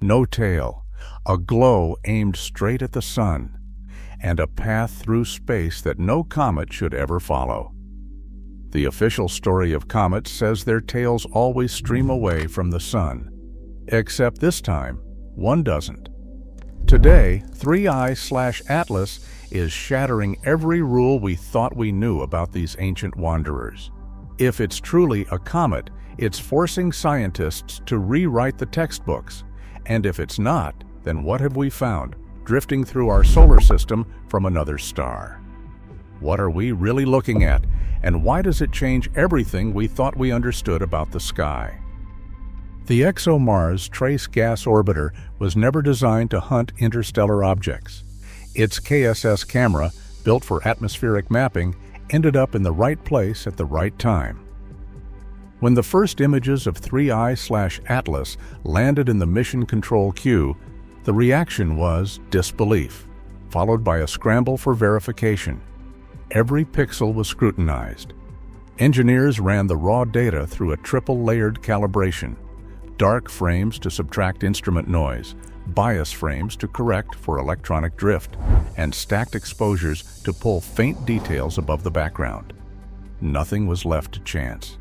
No tail, a glow aimed straight at the sun, and a path through space that no comet should ever follow. The official story of comets says their tails always stream away from the sun, except this time, one doesn't. Today, 3i/Atlas is shattering every rule we thought we knew about these ancient wanderers. If it's truly a comet, it's forcing scientists to rewrite the textbooks. And if it's not, then what have we found, drifting through our solar system from another star? What are we really looking at, and why does it change everything we thought we understood about the sky? The ExoMars Trace Gas Orbiter was never designed to hunt interstellar objects. Its KSS camera, built for atmospheric mapping, ended up in the right place at the right time. When the first images of 3i/Atlas landed in the mission control queue, the reaction was disbelief, followed by a scramble for verification. Every pixel was scrutinized. Engineers ran the raw data through a triple-layered calibration: dark frames to subtract instrument noise, bias frames to correct for electronic drift, and stacked exposures to pull faint details above the background. Nothing was left to chance.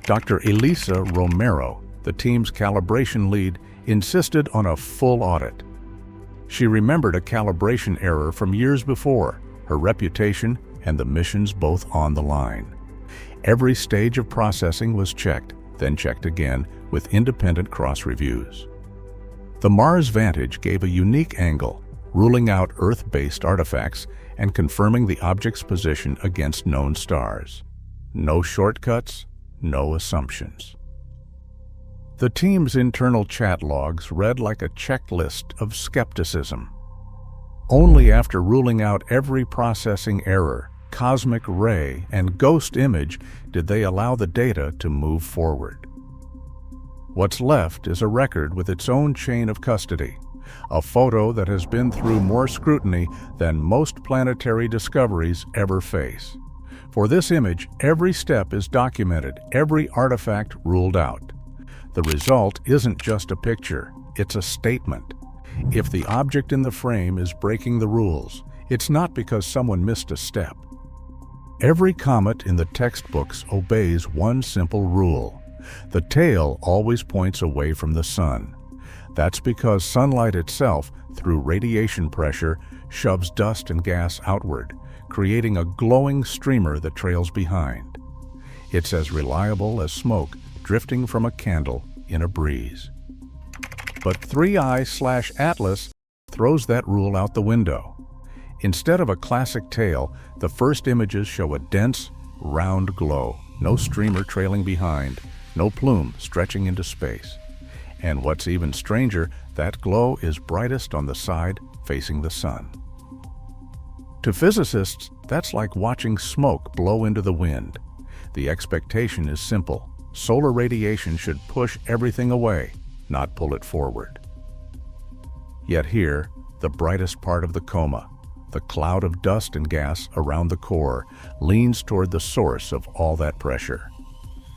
Dr. Elisa Romero, the team's calibration lead, insisted on a full audit. She remembered a calibration error from years before, her reputation and the missions both on the line. Every stage of processing was checked, then checked again with independent cross-reviews. The Mars Vantage gave a unique angle, ruling out Earth-based artifacts and confirming the object's position against known stars. No shortcuts, no assumptions. The team's internal chat logs read like a checklist of skepticism. Only after ruling out every processing error, cosmic ray, and ghost image did they allow the data to move forward. What's left is a record with its own chain of custody, a photo that has been through more scrutiny than most planetary discoveries ever face. For this image, every step is documented, every artifact ruled out. The result isn't just a picture, it's a statement. If the object in the frame is breaking the rules, it's not because someone missed a step. Every comet in the textbooks obeys one simple rule: the tail always points away from the sun. That's because sunlight itself, through radiation pressure, shoves dust and gas outward, creating a glowing streamer that trails behind. It's as reliable as smoke drifting from a candle in a breeze. But 3i/Atlas throws that rule out the window. Instead of a classic tail, the first images show a dense, round glow, no streamer trailing behind, no plume stretching into space. And what's even stranger, that glow is brightest on the side facing the sun. To physicists, that's like watching smoke blow into the wind. The expectation is simple: solar radiation should push everything away, not pull it forward. Yet here, the brightest part of the coma, the cloud of dust and gas around the core, leans toward the source of all that pressure.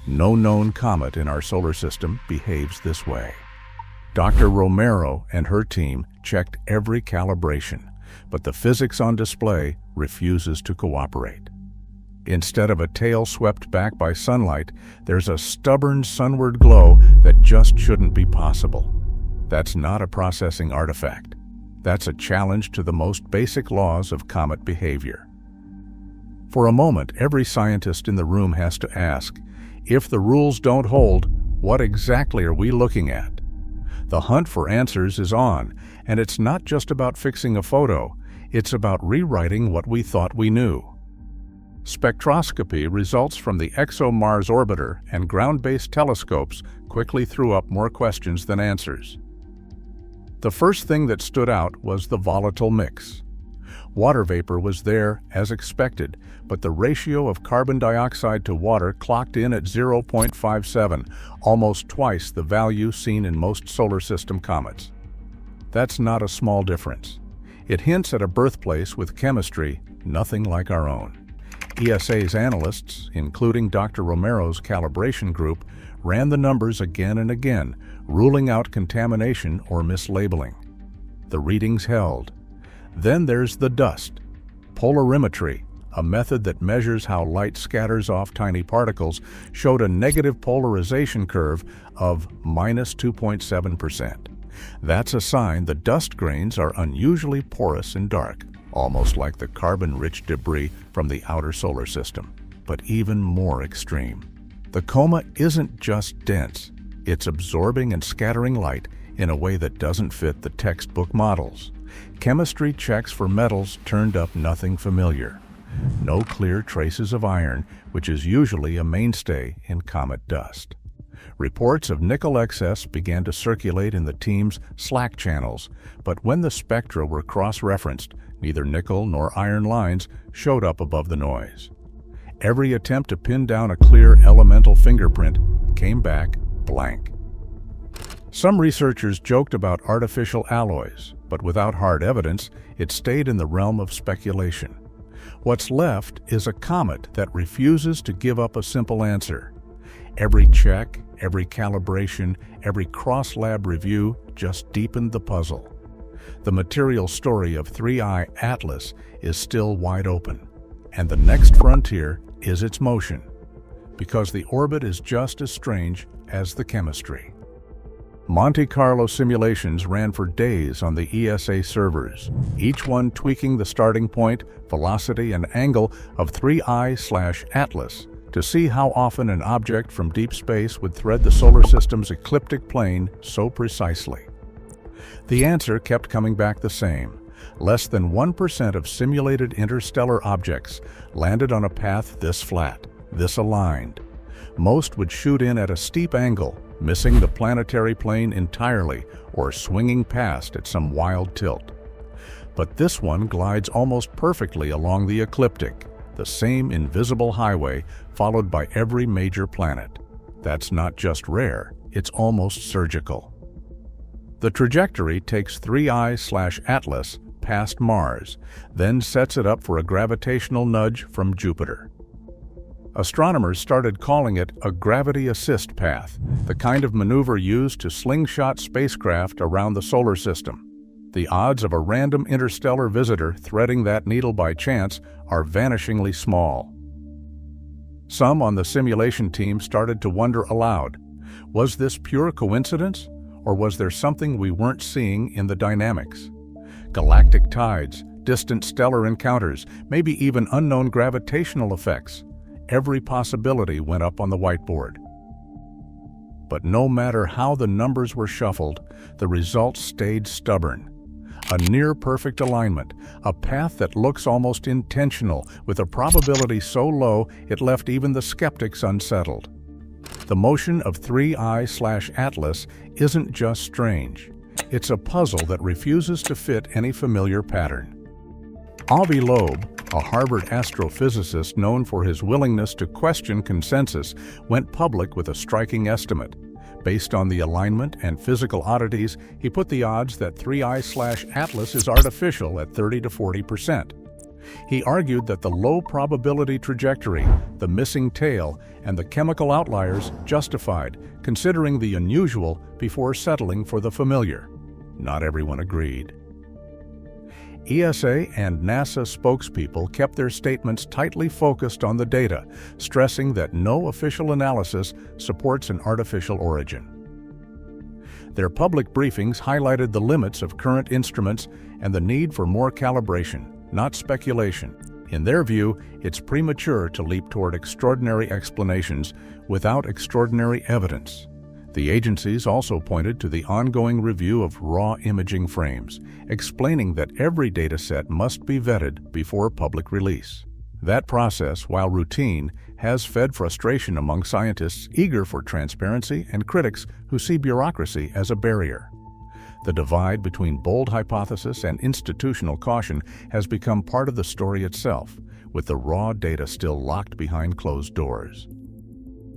No known comet in our solar system behaves this way. Dr. Romero and her team checked every calibration, but the physics on display refuses to cooperate. Instead of a tail swept back by sunlight, there's a stubborn sunward glow that just shouldn't be possible. That's not a processing artifact. That's a challenge to the most basic laws of comet behavior. For a moment, every scientist in the room has to ask, if the rules don't hold, what exactly are we looking at? The hunt for answers is on, and it's not just about fixing a photo, it's about rewriting what we thought we knew. Spectroscopy results from the ExoMars Orbiter and ground-based telescopes quickly threw up more questions than answers. The first thing that stood out was the volatile mix. Water vapor was there, as expected, but the ratio of carbon dioxide to water clocked in at 0.57, almost twice the value seen in most solar system comets. That's not a small difference. It hints at a birthplace with chemistry nothing like our own. ESA's analysts, including Dr. Romero's calibration group, ran the numbers again and again, ruling out contamination or mislabeling. The readings held. Then there's the dust. Polarimetry, a method that measures how light scatters off tiny particles, showed a negative polarization curve of -2.7%. That's a sign the dust grains are unusually porous and dark, almost like the carbon-rich debris from the outer solar system, but even more extreme. The coma isn't just dense, it's absorbing and scattering light in a way that doesn't fit the textbook models. Chemistry checks for metals turned up nothing familiar. No clear traces of iron, which is usually a mainstay in comet dust. Reports of nickel excess began to circulate in the team's Slack channels, but when the spectra were cross-referenced, neither nickel nor iron lines showed up above the noise. Every attempt to pin down a clear elemental fingerprint came back blank. Some researchers joked about artificial alloys, but without hard evidence, it stayed in the realm of speculation. What's left is a comet that refuses to give up a simple answer. Every check, every calibration, every cross-lab review just deepened the puzzle. The material story of 3I Atlas is still wide open, and the next frontier is its motion, because the orbit is just as strange as the chemistry. Monte Carlo simulations ran for days on the ESA servers, each one tweaking the starting point, velocity, and angle of 3I/Atlas to see how often an object from deep space would thread the solar system's ecliptic plane so precisely. The answer kept coming back the same. Less than 1% of simulated interstellar objects landed on a path this flat, this aligned. Most would shoot in at a steep angle, missing the planetary plane entirely or swinging past at some wild tilt. But this one glides almost perfectly along the ecliptic, the same invisible highway followed by every major planet. That's not just rare, it's almost surgical. The trajectory takes 3I/Atlas past Mars, then sets it up for a gravitational nudge from Jupiter. Astronomers started calling it a gravity assist path, the kind of maneuver used to slingshot spacecraft around the solar system. The odds of a random interstellar visitor threading that needle by chance are vanishingly small. Some on the simulation team started to wonder aloud, was this pure coincidence, or was there something we weren't seeing in the dynamics? Galactic tides, distant stellar encounters, maybe even unknown gravitational effects. Every possibility went up on the whiteboard. But no matter how the numbers were shuffled, the results stayed stubborn. A near-perfect alignment, a path that looks almost intentional, with a probability so low it left even the skeptics unsettled. The motion of 3I/Atlas isn't just strange. It's a puzzle that refuses to fit any familiar pattern. Avi Loeb, a Harvard astrophysicist known for his willingness to question consensus, went public with a striking estimate. Based on the alignment and physical oddities, he put the odds that 3I/Atlas is artificial at 30 to 40%. He argued that the low probability trajectory, the missing tail, and the chemical outliers justified considering the unusual before settling for the familiar. Not everyone agreed. ESA and NASA spokespeople kept their statements tightly focused on the data, stressing that no official analysis supports an artificial origin. Their public briefings highlighted the limits of current instruments and the need for more calibration, not speculation. In their view, it's premature to leap toward extraordinary explanations without extraordinary evidence. The agencies also pointed to the ongoing review of raw imaging frames, explaining that every dataset must be vetted before public release. That process, while routine, has fed frustration among scientists eager for transparency and critics who see bureaucracy as a barrier. The divide between bold hypothesis and institutional caution has become part of the story itself, with the raw data still locked behind closed doors.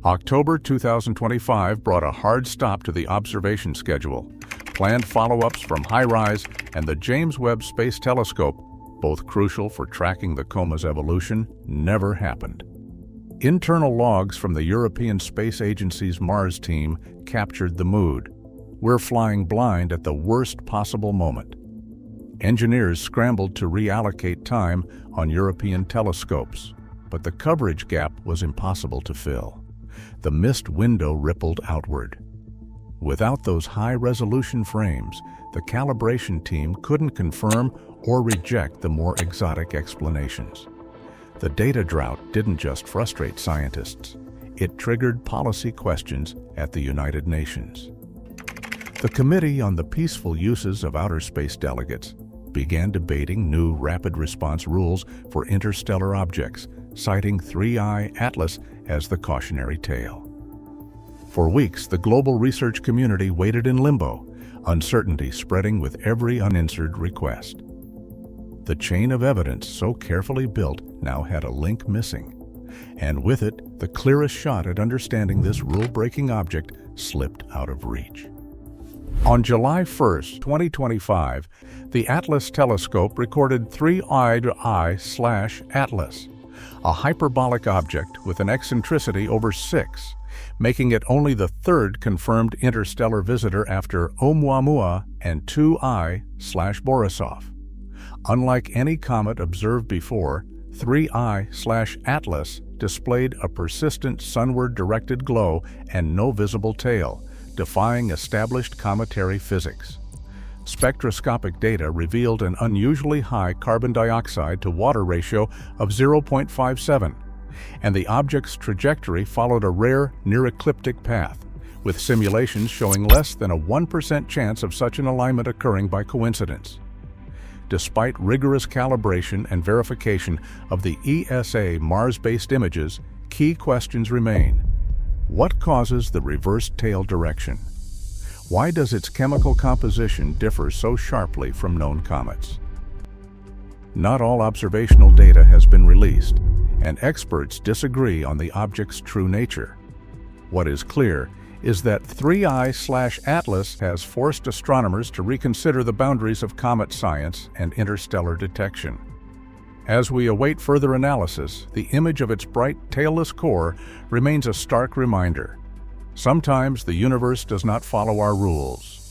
October 2025 brought a hard stop to the observation schedule. Planned follow-ups from HiRISE and the James Webb Space Telescope, both crucial for tracking the coma's evolution, never happened. Internal logs from the European Space Agency's Mars team captured the mood. we're flying blind at the worst possible moment. Engineers scrambled to reallocate time on European telescopes, but the coverage gap was impossible to fill. The missed window rippled outward. Without those high-resolution frames, the calibration team couldn't confirm or reject the more exotic explanations. The data drought didn't just frustrate scientists, it triggered policy questions at the United Nations. The Committee on the Peaceful Uses of Outer Space delegates began debating new rapid response rules for interstellar objects, citing 3I Atlas as the cautionary tale. For weeks, the global research community waited in limbo, uncertainty spreading with every unanswered request. The chain of evidence so carefully built now had a link missing, and with it, the clearest shot at understanding this rule-breaking object slipped out of reach. On July 1, 2025, the Atlas telescope recorded 3I/Atlas, a hyperbolic object with an eccentricity over 6, making it only the third confirmed interstellar visitor after Oumuamua and 2I/Borisov. Unlike any comet observed before, 3I/Atlas displayed a persistent sunward-directed glow and no visible tail, defying established cometary physics. Spectroscopic data revealed an unusually high carbon dioxide to water ratio of 0.57, and the object's trajectory followed a rare near-ecliptic path, with simulations showing less than a 1% chance of such an alignment occurring by coincidence. Despite rigorous calibration and verification of the ESA Mars-based images, key questions remain. What causes the reversed tail direction? Why does its chemical composition differ so sharply from known comets? Not all observational data has been released, and experts disagree on the object's true nature. What is clear is that 3I/Atlas has forced astronomers to reconsider the boundaries of comet science and interstellar detection. As we await further analysis, the image of its bright, tailless core remains a stark reminder. Sometimes the universe does not follow our rules.